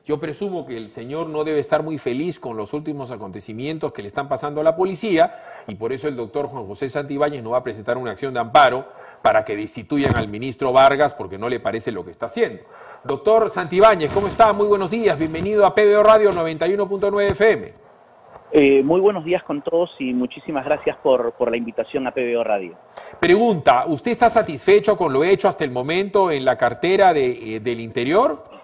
Yo presumo que el señor no debe estar muy feliz con los últimos acontecimientos que le están pasando a la policía y por eso el doctor Juan José Santibáñez no va a presentar una acción de amparo para que destituyan al ministro Vargas porque no le parece lo que está haciendo. Doctor Santibáñez, ¿cómo está? Muy buenos días, bienvenido a PBO Radio 91.9 FM. Muy buenos días con todos y muchísimas gracias por la invitación a PBO Radio. Pregunta, ¿usted está satisfecho con lo hecho hasta el momento en la cartera del Interior?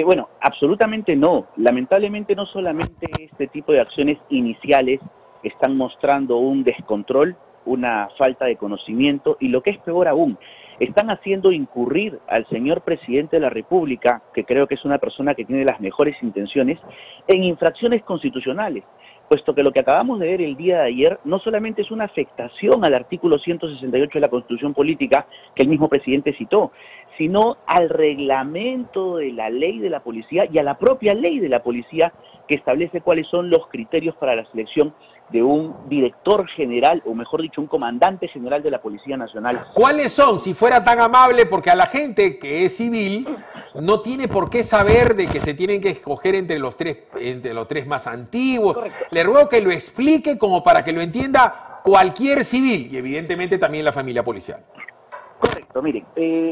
Bueno, absolutamente no. Lamentablemente no solamente este tipo de acciones iniciales están mostrando un descontrol, una falta de conocimiento y lo que es peor aún, están haciendo incurrir al señor presidente de la República, que creo que es una persona que tiene las mejores intenciones, en infracciones constitucionales, puesto que lo que acabamos de ver el día de ayer no solamente es una afectación al artículo 168 de la Constitución Política que el mismo presidente citó, sino al reglamento de la ley de la policía y a la propia ley de la policía que establece cuáles son los criterios para la selección de un director general, o mejor dicho, un comandante general de la Policía Nacional. ¿Cuáles son? Si fuera tan amable, porque a la gente que es civil no tiene por qué saber de que se tienen que escoger entre los tres más antiguos. Correcto. Le ruego que lo explique como para que lo entienda cualquier civil y evidentemente también la familia policial. Correcto, miren,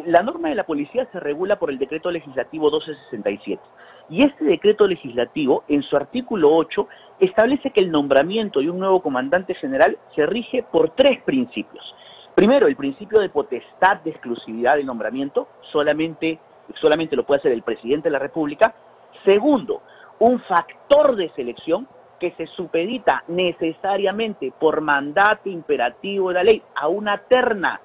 la norma de la policía se regula por el decreto legislativo 1267. Y este decreto legislativo, en su artículo 8, establece que el nombramiento de un nuevo comandante general se rige por tres principios. Primero, el principio de potestad de exclusividad del nombramiento, solamente lo puede hacer el presidente de la República. Segundo, un factor de selección que se supedita necesariamente por mandato imperativo de la ley a una terna,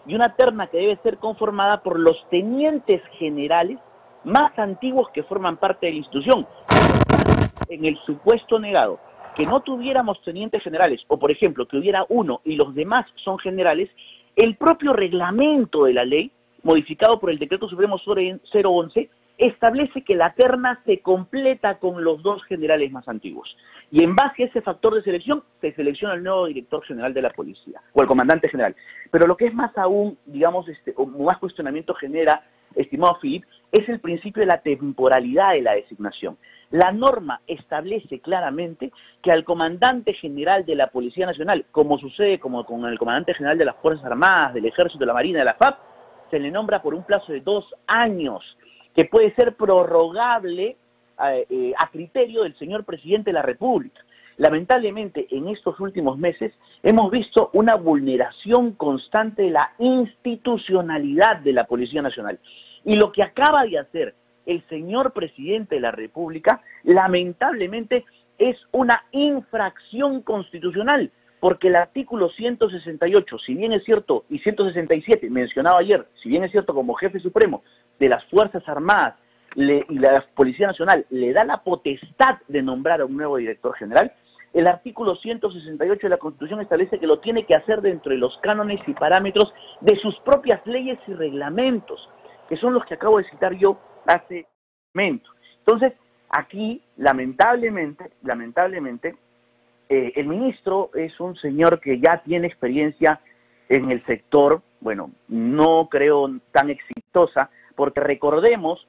y una terna que debe ser conformada por los tenientes generales más antiguos que forman parte de la institución. En el supuesto negado que no tuviéramos tenientes generales, o por ejemplo que hubiera uno y los demás son generales, el propio reglamento de la ley, modificado por el Decreto Supremo 011, establece que la terna se completa con los dos generales más antiguos. Y en base a ese factor de selección, se selecciona el nuevo director general de la policía, o el comandante general. Pero lo que es más aún, digamos, o más cuestionamiento genera, estimado Philip, es el principio de la temporalidad de la designación. La norma establece claramente que al comandante general de la Policía Nacional, como sucede como con el comandante general de las Fuerzas Armadas, del Ejército, de la Marina, de la FAP, se le nombra por un plazo de 2 años, que puede ser prorrogable a criterio del señor presidente de la República. Lamentablemente, en estos últimos meses hemos visto una vulneración constante de la institucionalidad de la Policía Nacional. Y lo que acaba de hacer el señor presidente de la República, lamentablemente, es una infracción constitucional, porque el artículo 168, si bien es cierto, y 167, mencionado ayer, si bien es cierto como jefe supremo de las Fuerzas Armadas y la Policía Nacional, le da la potestad de nombrar a un nuevo director general, el artículo 168 de la Constitución establece que lo tiene que hacer dentro de los cánones y parámetros de sus propias leyes y reglamentos, que son los que acabo de citar yo hace un momento. Entonces, aquí, lamentablemente, el ministro es un señor que ya tiene experiencia en el sector, bueno, no creo tan exitosa, porque recordemos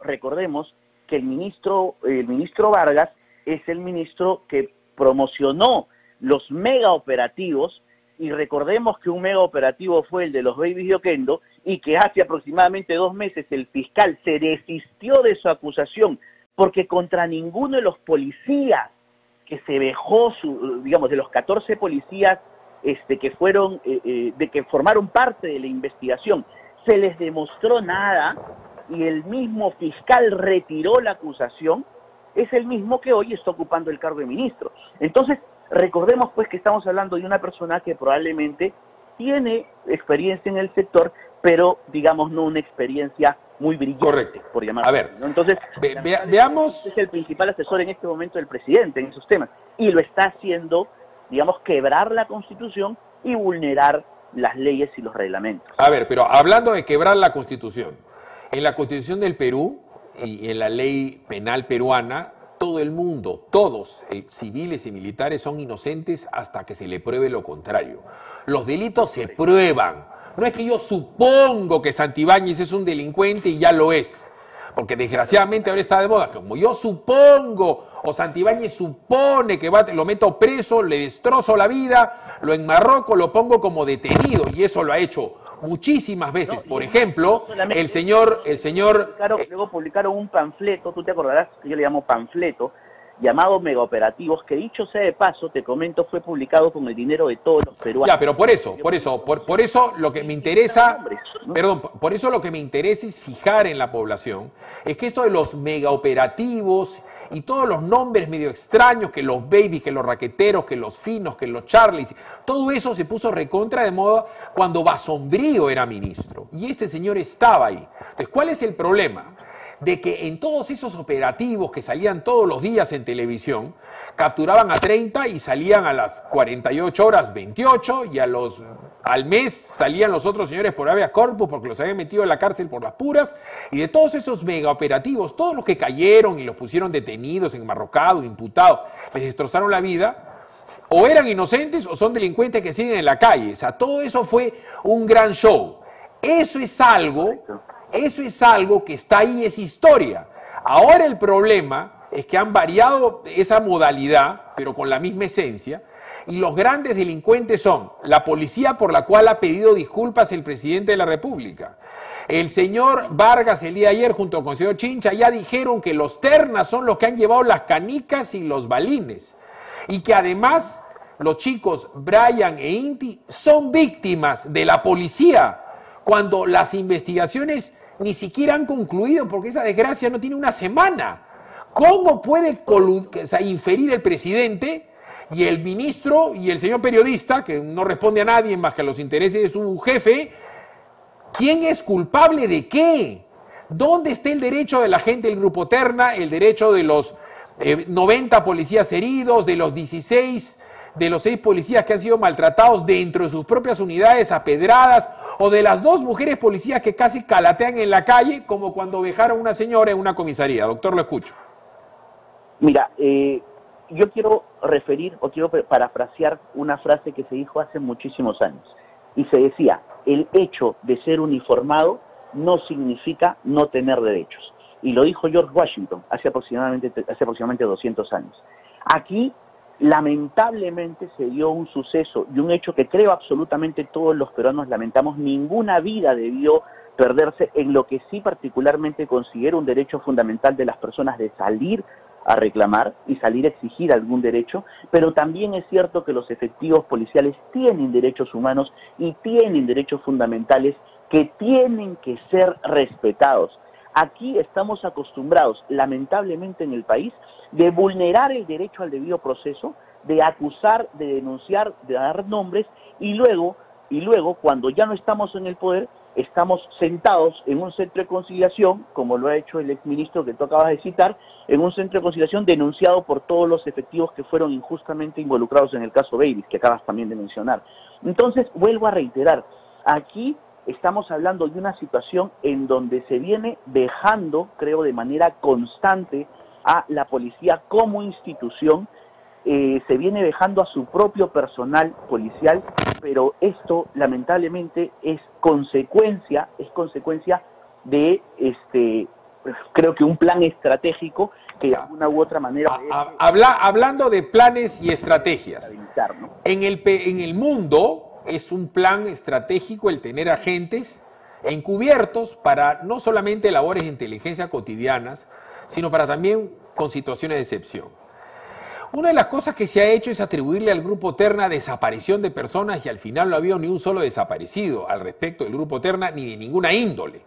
que el ministro Vargas es el ministro que promocionó los mega operativos, y recordemos que un mega operativo fue el de los Babies de Oquendo, y que hace aproximadamente 2 meses el fiscal se desistió de su acusación, porque contra ninguno de los policías que se dejó, digamos, de los 14 policías que formaron parte de la investigación, se les demostró nada, y el mismo fiscal retiró la acusación, es el mismo que hoy está ocupando el cargo de ministro. Entonces, recordemos pues que estamos hablando de una persona que probablemente tiene experiencia en el sector, pero digamos no una experiencia muy brillante. Correcto. Por llamarlo. A ver, ¿no? Entonces, veamos. Es el principal asesor en este momento del presidente en esos temas, y lo está haciendo, digamos, quebrar la Constitución y vulnerar las leyes y los reglamentos. A ver, pero hablando de quebrar la Constitución, en la Constitución del Perú y en la ley penal peruana, todo el mundo, todos, civiles y militares, son inocentes hasta que se le pruebe lo contrario. Los delitos se prueban. No es que yo supongo que Santibáñez es un delincuente y ya lo es. porque desgraciadamente ahora está de moda, como yo supongo, o Santibáñez supone que lo meto preso, le destrozo la vida, lo enmarroco, lo pongo como detenido, y eso lo ha hecho muchísimas veces. Por ejemplo, el señor... Luego publicaron un panfleto, tú te acordarás que yo le llamo panfleto, llamado Megaoperativos, que dicho sea de paso, te comento, fue publicado con el dinero de todos los peruanos. Ya, pero por eso lo que me interesa, perdón, por eso lo que me interesa es fijar en la población, es que esto de los megaoperativos y todos los nombres medio extraños, que los babies, que los raqueteros, que los finos, que los charlies, todo eso se puso recontra de moda cuando Basombrío era ministro. Y este señor estaba ahí. Entonces, ¿cuál es el problema? De que en todos esos operativos que salían todos los días en televisión, capturaban a 30 y salían a las 48 horas 28, y al mes salían los otros señores por habeas corpus porque los habían metido en la cárcel por las puras, y de todos esos megaoperativos, todos los que cayeron y los pusieron detenidos, enmarrocados, imputados, les destrozaron la vida, o eran inocentes o son delincuentes que siguen en la calle. O sea, todo eso fue un gran show. Eso es algo que está ahí, es historia. Ahora el problema es que han variado esa modalidad, pero con la misma esencia, y los grandes delincuentes son la policía, por la cual ha pedido disculpas el presidente de la República. El señor Vargas el día de ayer junto con el señor Chincha ya dijeron que los ternas son los que han llevado las canicas y los balines, y que además los chicos Brian e Inti son víctimas de la policía, cuando las investigaciones ni siquiera han concluido, porque esa desgracia no tiene una semana. ¿Cómo puede inferir el presidente y el ministro y el señor periodista, que no responde a nadie más que a los intereses de su jefe, quién es culpable de qué? ¿Dónde está el derecho de la gente del Grupo Terna, el derecho de los 90 policías heridos, de los 6 policías que han sido maltratados dentro de sus propias unidades a pedradas, o de las 2 mujeres policías que casi calatean en la calle, como cuando vejaron a una señora en una comisaría? Doctor, lo escucho. Mira, yo quiero referir o quiero parafrasear una frase que se dijo hace muchísimos años, y se decía: el hecho de ser uniformado no significa no tener derechos. Y lo dijo George Washington hace aproximadamente 200 años. Aquí, lamentablemente, se dio un suceso y un hecho que creo absolutamente todos los peruanos lamentamos. Ninguna vida debió perderse en lo que sí particularmente considero un derecho fundamental de las personas de salir a reclamar y salir a exigir algún derecho, pero también es cierto que los efectivos policiales tienen derechos humanos y tienen derechos fundamentales que tienen que ser respetados. Aquí estamos acostumbrados, lamentablemente en el país, de vulnerar el derecho al debido proceso, de acusar, de denunciar, de dar nombres, y luego, cuando ya no estamos en el poder, estamos sentados en un centro de conciliación, como lo ha hecho el exministro que tú acabas de citar, en un centro de conciliación denunciado por todos los efectivos que fueron injustamente involucrados en el caso Babies, que acabas también de mencionar. Entonces, vuelvo a reiterar, aquí estamos hablando de una situación en donde se viene dejando, creo, de manera constante a la policía como institución, se viene dejando a su propio personal policial, pero esto lamentablemente es consecuencia de creo que un plan estratégico que de alguna u otra manera hablando de planes y estrategias, ¿no? En el mundo es un plan estratégico el tener agentes encubiertos para no solamente labores de inteligencia cotidianas, sino para también con situaciones de excepción. Una de las cosas que se ha hecho es atribuirle al Grupo Terna desaparición de personas, y al final no ha habido ni un solo desaparecido al respecto del Grupo Terna, ni de ninguna índole.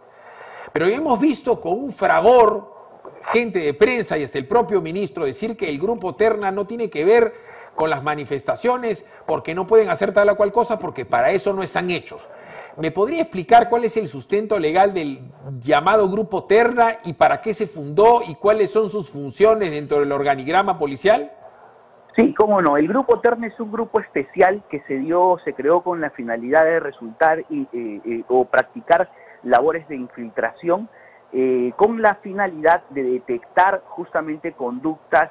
Pero hemos visto con un fragor gente de prensa y hasta el propio ministro decir que el Grupo Terna no tiene que ver con las manifestaciones porque no pueden hacer tal o cual cosa porque para eso no están hechos. ¿Me podría explicar cuál es el sustento legal del llamado Grupo Terna y para qué se fundó y cuáles son sus funciones dentro del organigrama policial? Sí, cómo no. El Grupo Terna es un grupo especial que se creó con la finalidad de resultar o practicar labores de infiltración con la finalidad de detectar justamente conductas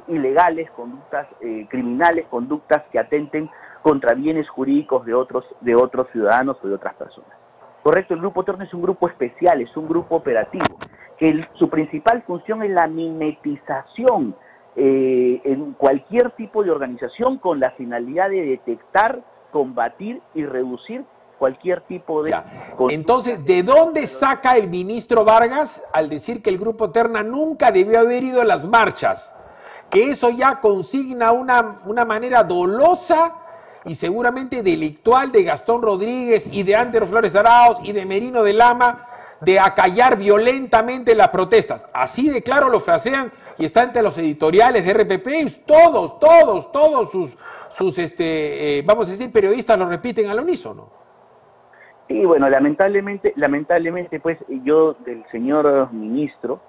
ilegales, conductas criminales, conductas que atenten contra bienes jurídicos de otros ciudadanos o de otras personas. Correcto, el Grupo Terna es un grupo especial, es un grupo operativo. que su principal función es la mimetización en cualquier tipo de organización con la finalidad de detectar, combatir y reducir cualquier tipo de... Entonces, ¿de dónde saca el ministro Vargas al decir que el Grupo Terna nunca debió haber ido a las marchas? Que eso ya consigna una manera dolosa y seguramente delictual de Gastón Rodríguez y de Ander Flores Arauz y de Merino de Lama de acallar violentamente las protestas. Así de claro lo frasean y está entre los editoriales de RPP, y todos sus vamos a decir, periodistas lo repiten al unísono. Y bueno, lamentablemente, pues yo del señor ministro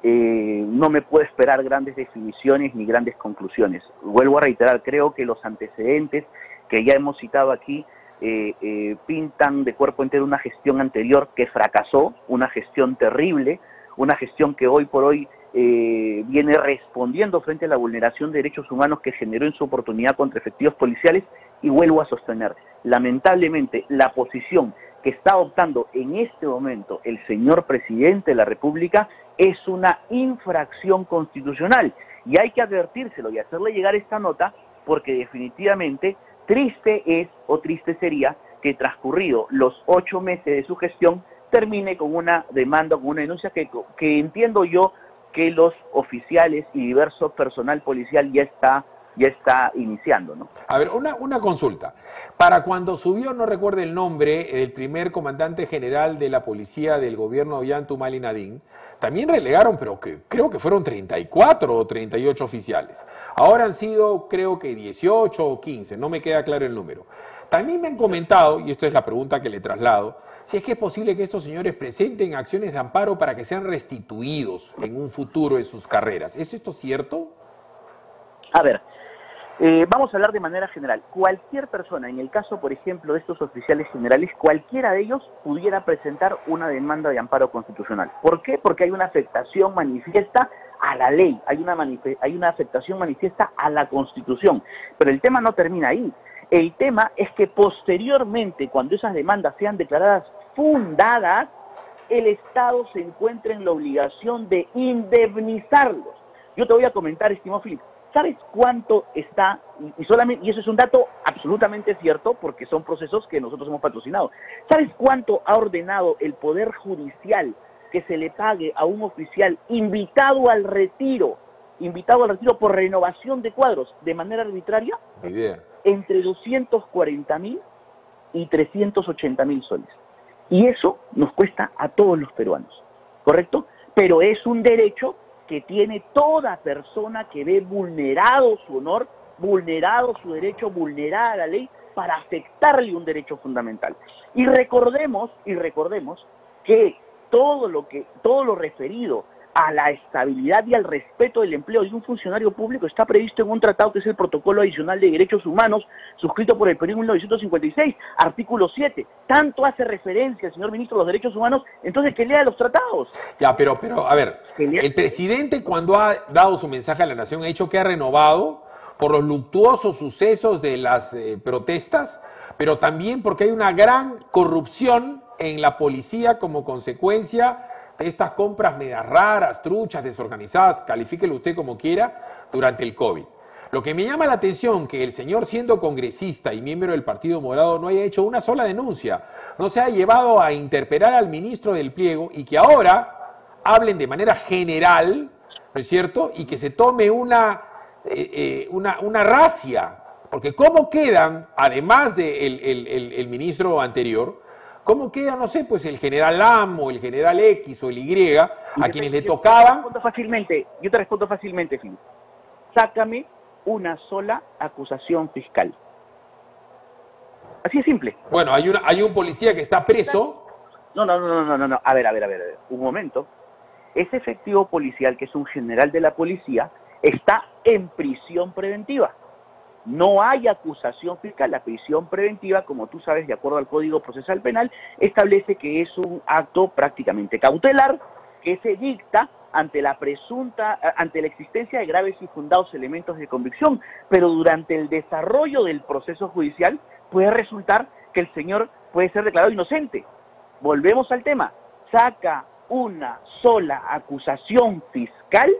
no me puedo esperar grandes definiciones ni grandes conclusiones. Vuelvo a reiterar, creo que los antecedentes que ya hemos citado aquí pintan de cuerpo entero una gestión anterior que fracasó, una gestión terrible, una gestión que hoy por hoy viene respondiendo frente a la vulneración de derechos humanos que generó en su oportunidad contra efectivos policiales, y vuelvo a sostener, lamentablemente, la posición que está adoptando en este momento el señor presidente de la República es una infracción constitucional, y hay que advertírselo y hacerle llegar esta nota, porque definitivamente triste es o triste sería que transcurrido los 8 meses de su gestión termine con una demanda, con una denuncia que entiendo yo que los oficiales y diverso personal policial ya está iniciando, ¿no? A ver, una consulta. Para cuando subió, no recuerdo el nombre, el primer comandante general de la policía del gobierno de Ollanta-Humala Nadine, también relegaron, pero creo que fueron 34 o 38 oficiales. Ahora han sido, creo que 18 o 15, no me queda claro el número. También me han comentado, y esta es la pregunta que le traslado, si es que es posible que estos señores presenten acciones de amparo para que sean restituidos en un futuro de sus carreras. ¿Es esto cierto? A ver, vamos a hablar de manera general. Cualquier persona, en el caso, por ejemplo, de estos oficiales generales, cualquiera de ellos pudiera presentar una demanda de amparo constitucional. ¿Por qué? Porque hay una afectación manifiesta a la ley, hay una afectación manifiesta a la Constitución. Pero el tema no termina ahí. El tema es que posteriormente, cuando esas demandas sean declaradas fundadas, el Estado se encuentra en la obligación de indemnizarlos. Yo te voy a comentar, estimado Filipe, ¿sabes cuánto está? Y eso es un dato absolutamente cierto, porque son procesos que nosotros hemos patrocinado. ¿Sabes cuánto ha ordenado el Poder Judicial que se le pague a un oficial invitado al retiro por renovación de cuadros de manera arbitraria? Ni idea. Entre 240.000 y 380.000 soles. Y eso nos cuesta a todos los peruanos, ¿correcto? Pero es un derecho que tiene toda persona que ve vulnerado su honor, vulnerado su derecho, vulnerada la ley, para afectarle un derecho fundamental. Y recordemos que todo lo referido a la estabilidad y al respeto del empleo de un funcionario público está previsto en un tratado que es el Protocolo Adicional de Derechos Humanos, suscrito por el Perú en 1956, artículo 7. Tanto hace referencia, señor ministro, a los derechos humanos, entonces que lea los tratados. Ya, pero a ver, el presidente cuando ha dado su mensaje a la nación ha dicho que ha renovado por los luctuosos sucesos de las protestas, pero también porque hay una gran corrupción en la policía como consecuencia de estas compras medias raras, truchas, desorganizadas, califíquelo usted como quiera, durante el COVID. Lo que me llama la atención que el señor, siendo congresista y miembro del Partido Morado, no haya hecho una sola denuncia, no se ha llevado a interpelar al ministro del pliego y que ahora hablen de manera general, ¿no es cierto?, y que se tome una racia, porque ¿cómo quedan, además del el ministro anterior, cómo queda, no sé, pues el general Lam o el general X o el Y, a quienes le tocaban? Yo te respondo fácilmente, Filipe. Sácame una sola acusación fiscal. Así es simple. Bueno, hay un policía que está preso. No. A ver. Un momento. Ese efectivo policial, que es un general de la policía, está en prisión preventiva. No hay acusación fiscal. La prisión preventiva, como tú sabes, de acuerdo al Código Procesal Penal, establece que es un acto prácticamente cautelar que se dicta ante la existencia de graves y fundados elementos de convicción, pero durante el desarrollo del proceso judicial puede resultar que el señor puede ser declarado inocente. Volvemos al tema. Saca una sola acusación fiscal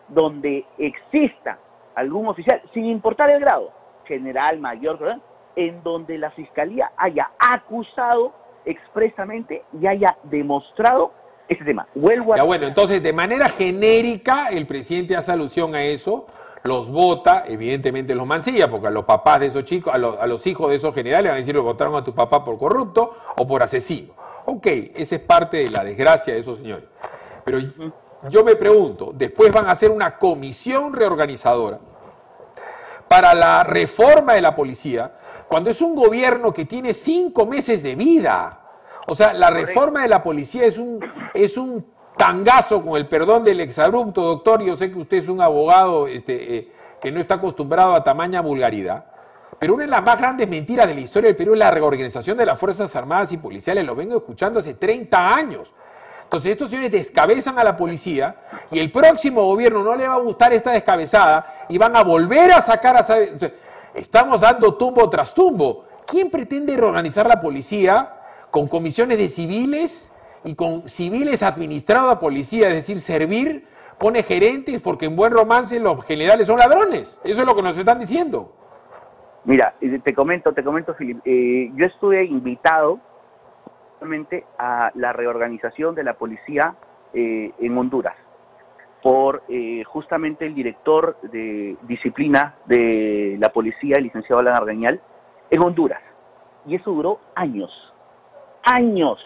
donde exista algún oficial, sin importar el grado, general, mayor, ¿verdad?, en donde la Fiscalía haya acusado expresamente y haya demostrado ese tema. Ya bueno, entonces de manera genérica el presidente hace alusión a eso, los vota, evidentemente los mancilla, porque a los papás de esos chicos, a los hijos de esos generales van a decir, lo votaron a tu papá por corrupto o por asesino. Ok, esa es parte de la desgracia de esos señores. Pero yo me pregunto, después van a hacer una comisión reorganizadora para la reforma de la policía, cuando es un gobierno que tiene 5 meses de vida. O sea, la reforma de la policía es un tangazo, con el perdón del exabrupto, doctor. Yo sé que usted es un abogado que no está acostumbrado a tamaña vulgaridad, pero una de las más grandes mentiras de la historia del Perú es la reorganización de las Fuerzas Armadas y Policiales. Lo vengo escuchando hace 30 años. Entonces estos señores descabezan a la policía y el próximo gobierno no le va a gustar esta descabezada y van a volver a sacar a... Entonces, estamos dando tumbo tras tumbo. ¿Quién pretende reorganizar la policía con comisiones de civiles y con civiles administrados a policía? Es decir, servir, pone gerentes porque en buen romance los generales son ladrones. Eso es lo que nos están diciendo. Mira, te comento, Filipe, yo estuve invitado a la reorganización de la policía en Honduras por justamente el director de disciplina de la policía, el licenciado Alan Argañal, en Honduras. Y eso duró años. ¡Años!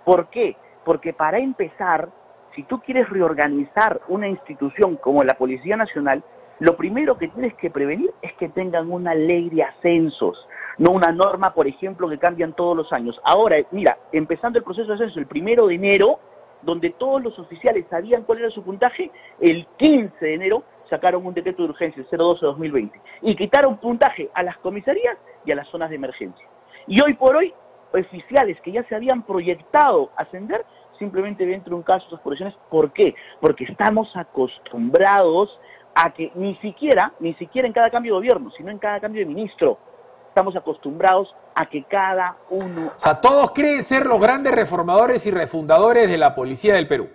¿Por qué? Porque para empezar, si tú quieres reorganizar una institución como la Policía Nacional, lo primero que tienes que prevenir es que tengan una ley de ascensos, no una norma, por ejemplo, que cambian todos los años. Ahora, mira, empezando el proceso de ascenso el 1 de enero, donde todos los oficiales sabían cuál era su puntaje, el 15 de enero sacaron un decreto de urgencia, el 012-2020, y quitaron puntaje a las comisarías y a las zonas de emergencia. Y hoy por hoy, oficiales que ya se habían proyectado ascender, simplemente ven truncadas sus posiciones. ¿Por qué? Porque estamos acostumbrados a que ni siquiera en cada cambio de gobierno, sino en cada cambio de ministro, estamos acostumbrados a que cada uno... O sea, todos creen ser los grandes reformadores y refundadores de la policía del Perú.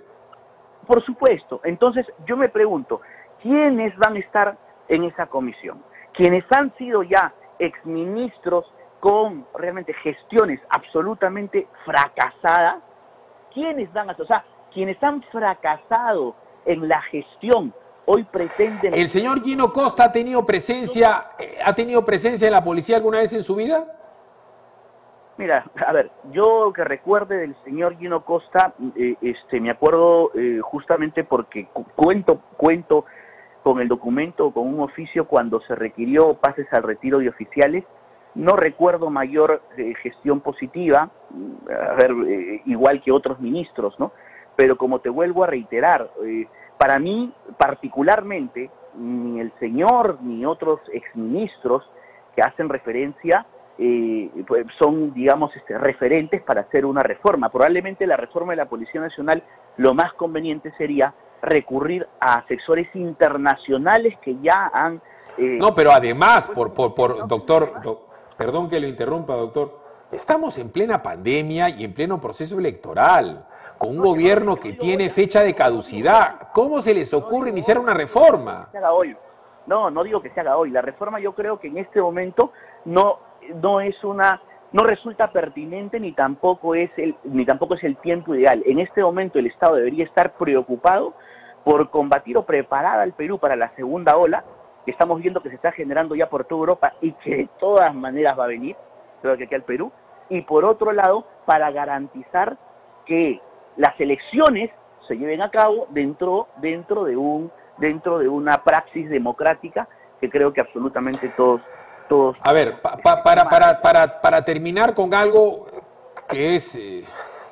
Por supuesto. Entonces, yo me pregunto, ¿quiénes van a estar en esa comisión? Quienes han sido ya exministros con realmente gestiones absolutamente fracasadas. ¿Quiénes van a ser? O sea, quienes han fracasado en la gestión hoy pretenden... ¿El señor Gino Costa ha tenido presencia en la policía alguna vez en su vida? Mira, a ver, yo que recuerde del señor Gino Costa, me acuerdo justamente porque cuento con el documento, con un oficio cuando se requirió pases al retiro de oficiales. No recuerdo mayor gestión positiva, igual que otros ministros, ¿no? Pero como te vuelvo a reiterar, para mí particularmente, ni el señor ni otros exministros que hacen referencia pues son, digamos, referentes para hacer una reforma. Probablemente la reforma de la Policía Nacional, lo más conveniente sería recurrir a asesores internacionales que ya han... No, pero además, doctor, perdón que lo interrumpa, doctor, estamos en plena pandemia y en pleno proceso electoral, con un gobierno que tiene fecha de caducidad. ¿Cómo se les ocurre iniciar una reforma? No digo que se haga hoy. La reforma yo creo que en este momento no resulta pertinente ni tampoco es el tiempo ideal. En este momento el Estado debería estar preocupado por combatir o preparar al Perú para la segunda ola, que estamos viendo que se está generando ya por toda Europa y que de todas maneras va a venir, creo que aquí al Perú, y por otro lado, para garantizar que las elecciones se lleven a cabo dentro de una praxis democrática que creo que absolutamente todos... A ver, para terminar con algo que es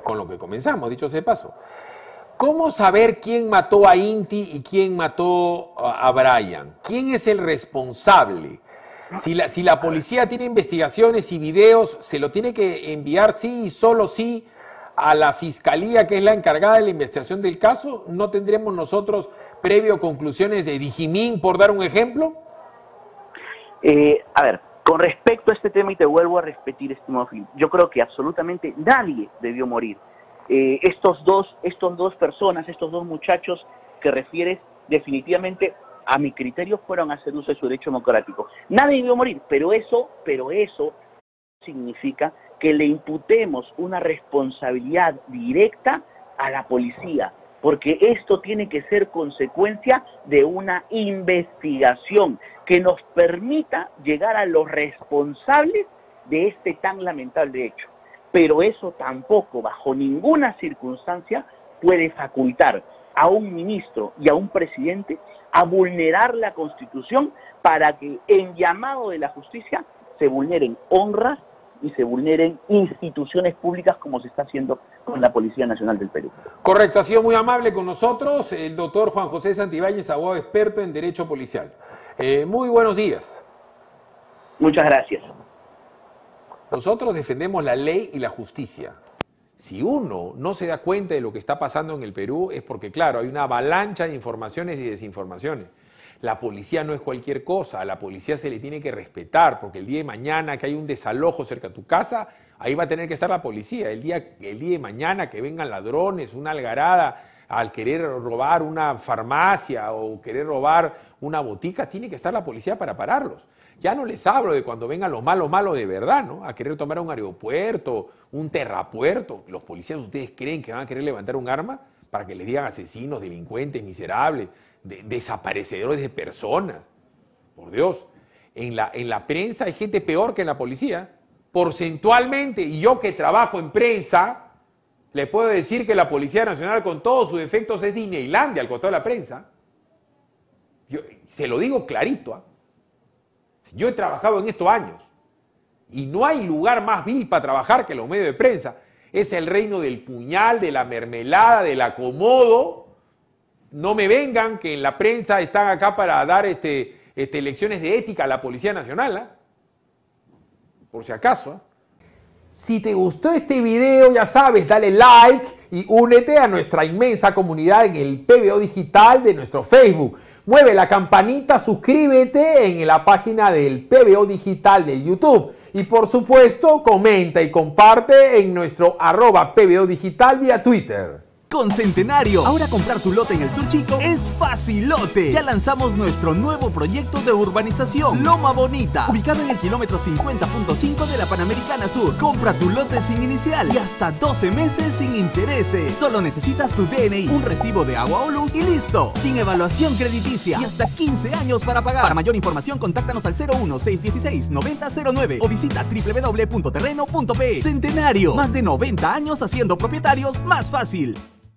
con lo que comenzamos, dicho sea de paso. ¿Cómo saber quién mató a Inti y quién mató a Brian? ¿Quién es el responsable? Si la policía tiene investigaciones y videos, ¿se lo tiene que enviar sí y solo sí a la fiscalía, que es la encargada de la investigación del caso? ¿No tendremos nosotros previo conclusiones de Dijimín, por dar un ejemplo? A ver, con respecto a este tema, y te vuelvo a repetir, estimado Phil, yo creo que absolutamente nadie debió morir. estos dos personas, estos dos muchachos que refieres, definitivamente, a mi criterio, fueron a hacer uso de su derecho democrático. Nadie debió morir, pero eso significa que le imputemos una responsabilidad directa a la policía, porque esto tiene que ser consecuencia de una investigación que nos permita llegar a los responsables de este tan lamentable hecho. Pero eso tampoco, bajo ninguna circunstancia, puede facultar a un ministro y a un presidente a vulnerar la Constitución para que, en llamado de la justicia, se vulneren honras y se vulneren instituciones públicas como se está haciendo con la Policía Nacional del Perú. Correcto, ha sido muy amable con nosotros el doctor Juan José Santibáñez, abogado experto en Derecho Policial. Muy buenos días. Muchas gracias. Nosotros defendemos la ley y la justicia. Si uno no se da cuenta de lo que está pasando en el Perú es porque, claro, hay una avalancha de informaciones y desinformaciones. La policía no es cualquier cosa, a la policía se le tiene que respetar, porque el día de mañana que hay un desalojo cerca de tu casa, ahí va a tener que estar la policía. El día de mañana que vengan ladrones, una algarada, al querer robar una farmacia o querer robar una botica, tiene que estar la policía para pararlos. Ya no les hablo de cuando vengan los malos de verdad, ¿no? A querer tomar un aeropuerto, un terrapuerto. ¿Los policías ustedes creen que van a querer levantar un arma para que les digan asesinos, delincuentes, miserables, desaparecedores de personas? Por Dios, en la prensa hay gente peor que en la policía. Porcentualmente, y yo que trabajo en prensa, le puedo decir que la Policía Nacional, con todos sus defectos, es Disneylandia al costado de la prensa. Yo se lo digo clarito, ¿eh? Yo he trabajado en estos años y no hay lugar más vil para trabajar que los medios de prensa. Es el reino del puñal, de la mermelada, del acomodo. No me vengan que en la prensa están acá para dar lecciones de ética a la Policía Nacional, ¿eh? Por si acaso, ¿eh? Si te gustó este video, ya sabes, dale like y únete a nuestra inmensa comunidad en el PBO Digital de nuestro Facebook. Mueve la campanita, suscríbete en la página del PBO Digital de YouTube. Y por supuesto, comenta y comparte en nuestro @PBO Digital vía Twitter. Con Centenario, ahora comprar tu lote en el Sur Chico es facilote. Ya lanzamos nuestro nuevo proyecto de urbanización, Loma Bonita, ubicado en el kilómetro 50.5 de la Panamericana Sur. Compra tu lote sin inicial y hasta 12 meses sin intereses. Solo necesitas tu DNI, un recibo de agua o luz y listo. Sin evaluación crediticia y hasta 15 años para pagar. Para mayor información, contáctanos al 01-616-9009 o visita www.terreno.pe. Centenario, más de 90 años haciendo propietarios más fácil.